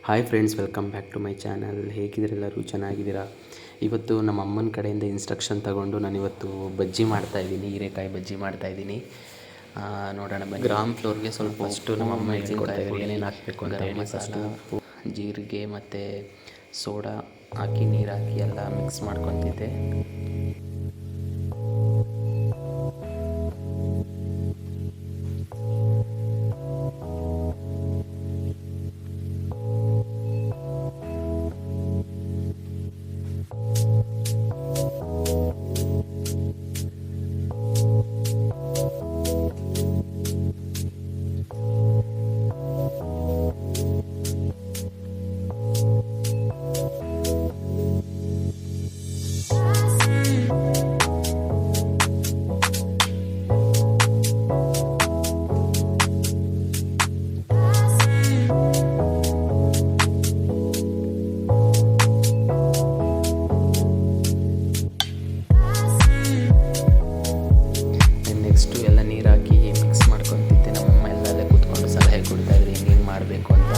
Hi friends, welcome back to my channel. ಹೇಗಿದ್ದೀರೆಲ್ಲರೂ? ಚೆನ್ನಾಗಿದ್ದೀರಾ? ಇವತ್ತು ನಮ್ಮ ಅಮ್ಮನ ಕಡೆಯಿಂದ ಇನ್ಸ್ಟ್ರಕ್ಷನ್ ತಗೊಂಡು ನಾನಿವತ್ತು ಬಜ್ಜಿ ಮಾಡ್ತಾಯಿದ್ದೀನಿ, ಹೀರೆಕಾಯಿ ಬಜ್ಜಿ ಮಾಡ್ತಾಯಿದ್ದೀನಿ. ನೋಡೋಣ ಬನ್ನಿ. ಗ್ರಾಮ್ ಫ್ಲೋರ್ಗೆ ಸ್ವಲ್ಪ ಫಸ್ಟು ನಮ್ಮ ಅಮ್ಮ ಹೇಳ್ಕೊಡ್ತಾಯಿದ್ರು ಏನೇನು ಹಾಕಬೇಕು ಅಂತ ಹೇಳಿ. ಫಸ್ಟು ಉಪ್ಪು, ಜೀರಿಗೆ ಮತ್ತು ಸೋಡಾ ಹಾಕಿ ನೀರು ಹಾಕಿ ಎಲ್ಲ ಮಿಕ್ಸ್ ಮಾಡ್ಕೊತಿದ್ದೆ. ನೆಕ್ಸ್ಟು ಎಲ್ಲ ನೀರು ಹಾಕಿ ಮಿಕ್ಸ್ ಮಾಡ್ಕೊತಿದ್ದೆ. ನಮ್ಮಮ್ಮ ಎಲ್ಲಲ್ಲೇ ಕೂತ್ಕೊಂಡು ಸಲಹೆ ಕೊಡ್ತಾಯಿದ್ರು ಹೆಂಗೆ ಮಾಡಬೇಕು ಅಂತ.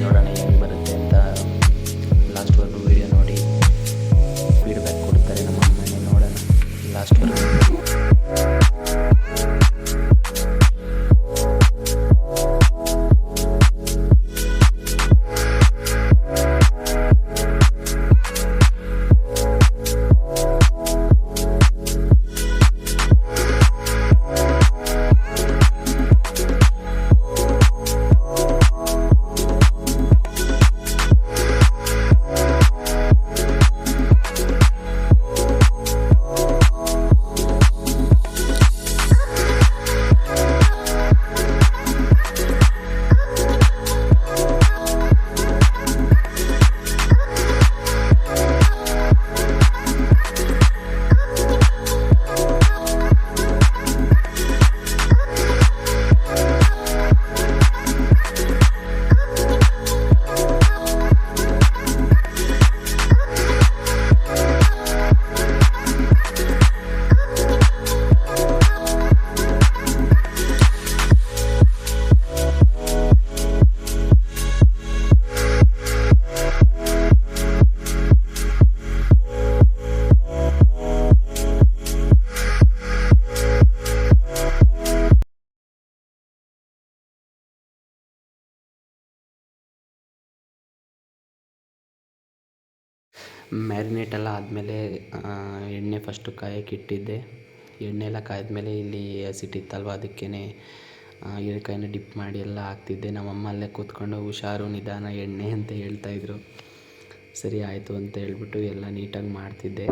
ನೋಡೋಣ ಹೆಂಗೆ ಬರುತ್ತೆ ಅಂತ ಲಾಸ್ಟ್ವರೆಗೂ ವೀಡಿಯೋ ನೋಡಿ ಫೀಡ್ಬ್ಯಾಕ್ ಕೊಡ್ತಾರೆ ನಮ್ಮ ಅಮ್ಮನೇ. ನೋಡೋಣ ಲಾಸ್ಟ್ವರೆಗೂ. ಮ್ಯಾರಿನೇಟ್ ಎಲ್ಲ ಆದಮೇಲೆ ಎಣ್ಣೆ ಫಸ್ಟು ಕಾಯಕ್ಕೆ ಇಟ್ಟಿದ್ದೆ. ಎಣ್ಣೆ ಎಲ್ಲ ಕಾಯ್ದಮೇಲೆ ಇಲ್ಲಿ ಹಸಿಟ್ಟಿತ್ತಲ್ವ, ಅದಕ್ಕೇ ಹೀರೆಕಾಯಿನ ಡಿಪ್ ಮಾಡಿ ಎಲ್ಲ ಹಾಕ್ತಿದ್ದೆ. ನಮ್ಮಮ್ಮ ಅಲ್ಲೇ ಕೂತ್ಕೊಂಡು ಹುಷಾರು ನಿಧಾನ ಎಣ್ಣೆ ಅಂತ ಹೇಳ್ತಾಯಿದ್ರು. ಸರಿ ಆಯಿತು ಅಂತ ಹೇಳ್ಬಿಟ್ಟು ಎಲ್ಲ ನೀಟಾಗಿ ಮಾಡ್ತಿದ್ದೆ.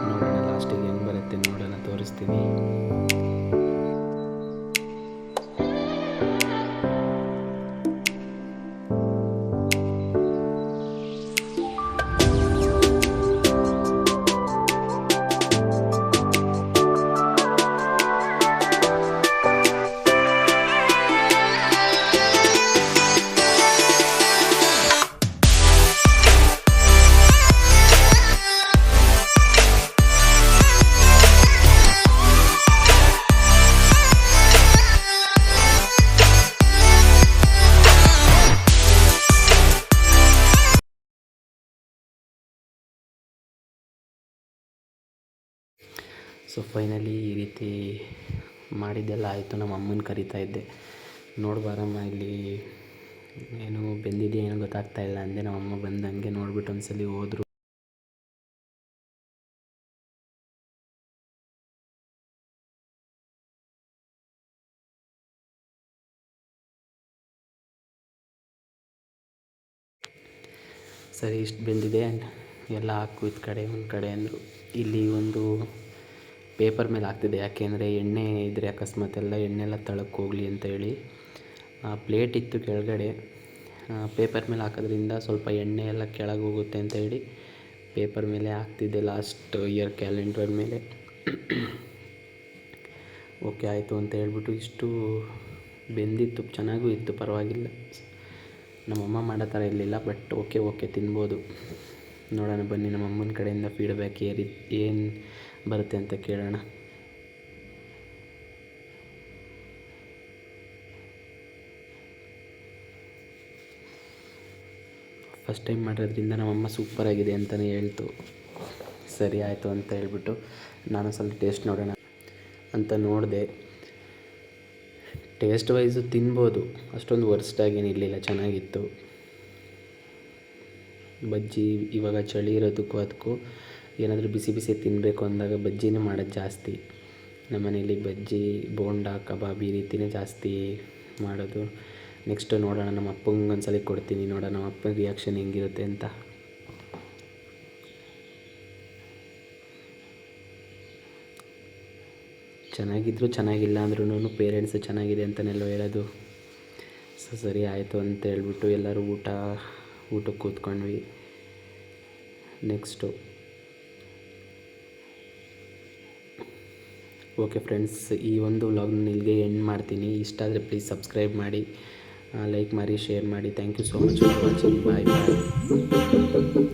ನೋಡೋಣ ಲಾಸ್ಟಿಗೆ ಹೆಂಗೆ ಬರುತ್ತೆ ನೋಡೋಣ, ತೋರಿಸ್ತೀನಿ. ಸೊ ಫೈನಲಿ ಈ ರೀತಿ ಮಾಡಿದ್ದೆಲ್ಲ ಆಯಿತು. ನಮ್ಮ ಅಮ್ಮನ ಕರಿತಾ ಇದ್ದೆ, ನೋಡ್ಬಾರಮ್ಮ ಇಲ್ಲಿ ಏನು ಬೆಂದಿದೆಯಾ ಏನೋ ಗೊತ್ತಾಗ್ತಾಯಿಲ್ಲ ಅಂದೆ. ನಮ್ಮಮ್ಮ ಬಂದಂಗೆ ನೋಡ್ಬಿಟ್ಟು ಒಂದ್ಸಲಿ ಹೋದರು. ಸರಿ ಇಷ್ಟು ಬೆಂದಿದೆ, ಎಲ್ಲ ಹಾಕು ಈ ಕಡೆ ಒಂದು ಕಡೆ ಅಂದರು. ಇಲ್ಲಿ ಒಂದು ಪೇಪರ್ ಮೇಲೆ ಹಾಕ್ತಿದ್ದೆ, ಯಾಕೆಂದರೆ ಎಣ್ಣೆ ಇದ್ದರೆ ಅಕಸ್ಮಾತ್ ಎಲ್ಲ ಎಣ್ಣೆಲ್ಲ ತಳಕ್ಕೆ ಹೋಗಲಿ ಅಂತ ಹೇಳಿ. ಪ್ಲೇಟ್ ಇತ್ತು ಕೆಳಗಡೆ, ಪೇಪರ್ ಮೇಲೆ ಹಾಕೋದ್ರಿಂದ ಸ್ವಲ್ಪ ಎಣ್ಣೆ ಎಲ್ಲ ಕೆಳಗೆ ಹೋಗುತ್ತೆ ಅಂತ ಹೇಳಿ ಪೇಪರ್ ಮೇಲೆ ಹಾಕ್ತಿದ್ದೆ. ಲಾಸ್ಟ್ ಇಯರ್ ಕ್ಯಾಲೆಂಡರ್ ಮೇಲೆ ಓಕೆ ಆಯಿತು ಅಂತ ಹೇಳ್ಬಿಟ್ಟು ಇಷ್ಟು ಬೆಂದಿತ್ತು, ಚೆನ್ನಾಗೂ ಇತ್ತು, ಪರವಾಗಿಲ್ಲ. ನಮ್ಮಮ್ಮ ಮಾಡೋ ಥರ ಇರಲಿಲ್ಲ, ಬಟ್ ಓಕೆ ತಿನ್ಬೋದು. ನೋಡೋಣ ಬನ್ನಿ, ನಮ್ಮ ಅಮ್ಮನ ಕಡೆಯಿಂದ ಫೀಡ್ಬ್ಯಾಕ್ ಏನು ಬರುತ್ತೆ ಅಂತ ಕೇಳೋಣ. ಫಸ್ಟ್ ಟೈಮ್ ಮಾಡೋದ್ರಿಂದ ನಮ್ಮಮ್ಮ ಸೂಪರಾಗಿದೆ ಅಂತಲೇ ಹೇಳ್ತು. ಸರಿ ಆಯಿತು ಅಂತ ಹೇಳ್ಬಿಟ್ಟು ನಾನು ಸ್ವಲ್ಪ ಟೇಸ್ಟ್ ನೋಡೋಣ ಅಂತ ನೋಡಿದೆ. ಟೇಸ್ಟ್ ವೈಸು ತಿನ್ಬೋದು, ಅಷ್ಟೊಂದು ವರ್ಸ್ಟಾಗೇನಿರಲಿಲ್ಲ, ಚೆನ್ನಾಗಿತ್ತು. ಬಜ್ಜಿ ಇವಾಗ ಚಳಿ ಇರೋದಕ್ಕೂ ಅದಕ್ಕೂ ಏನಾದರೂ ಬಿಸಿ ಬಿಸಿ ತಿನ್ನಬೇಕು ಅಂದಾಗ ಬಜ್ಜಿನೇ ಮಾಡೋದು ಜಾಸ್ತಿ. ನಮ್ಮನೇಲಿ ಬಜ್ಜಿ, ಬೋಂಡ, ಕಬಾಬ್ ಈ ರೀತಿಯೇ ಜಾಸ್ತಿ ಮಾಡೋದು. ನೆಕ್ಸ್ಟು ನೋಡೋಣ, ನಮ್ಮ ಅಪ್ಪಂಗೆ ಒಂದ್ಸಲ ಕೊಡ್ತೀನಿ, ನೋಡೋಣ ನಮ್ಮ ಅಪ್ಪನ ರಿಯಾಕ್ಷನ್ ಹೆಂಗಿರುತ್ತೆ ಅಂತ. ಚೆನ್ನಾಗಿದ್ದರೂ ಚೆನ್ನಾಗಿಲ್ಲ ಅಂದ್ರೂ ಪೇರೆಂಟ್ಸು ಚೆನ್ನಾಗಿದೆ ಅಂತಲೇ ಹೇಳೋದು. ಸರಿ ಆಯಿತು ಅಂತ ಹೇಳ್ಬಿಟ್ಟು ಎಲ್ಲರೂ ಊಟಕ್ಕೆ ಕೂತ್ಕೊಂಡ್ವಿ. ನೆಕ್ಸ್ಟು ಓಕೆ ಫ್ರೆಂಡ್ಸ್, ಈ ಒಂದು ವ್ಲಾಗ್ನ ಇಲ್ಲಿಗೆ ಎಂಡ್ ಮಾಡ್ತೀನಿ. ಇಷ್ಟ ಆದರೆ ಪ್ಲೀಸ್ ಸಬ್ಸ್ಕ್ರೈಬ್ ಮಾಡಿ, ಲೈಕ್ ಮಾಡಿ, ಶೇರ್ ಮಾಡಿ. Thank you so much for watching. Bye bye.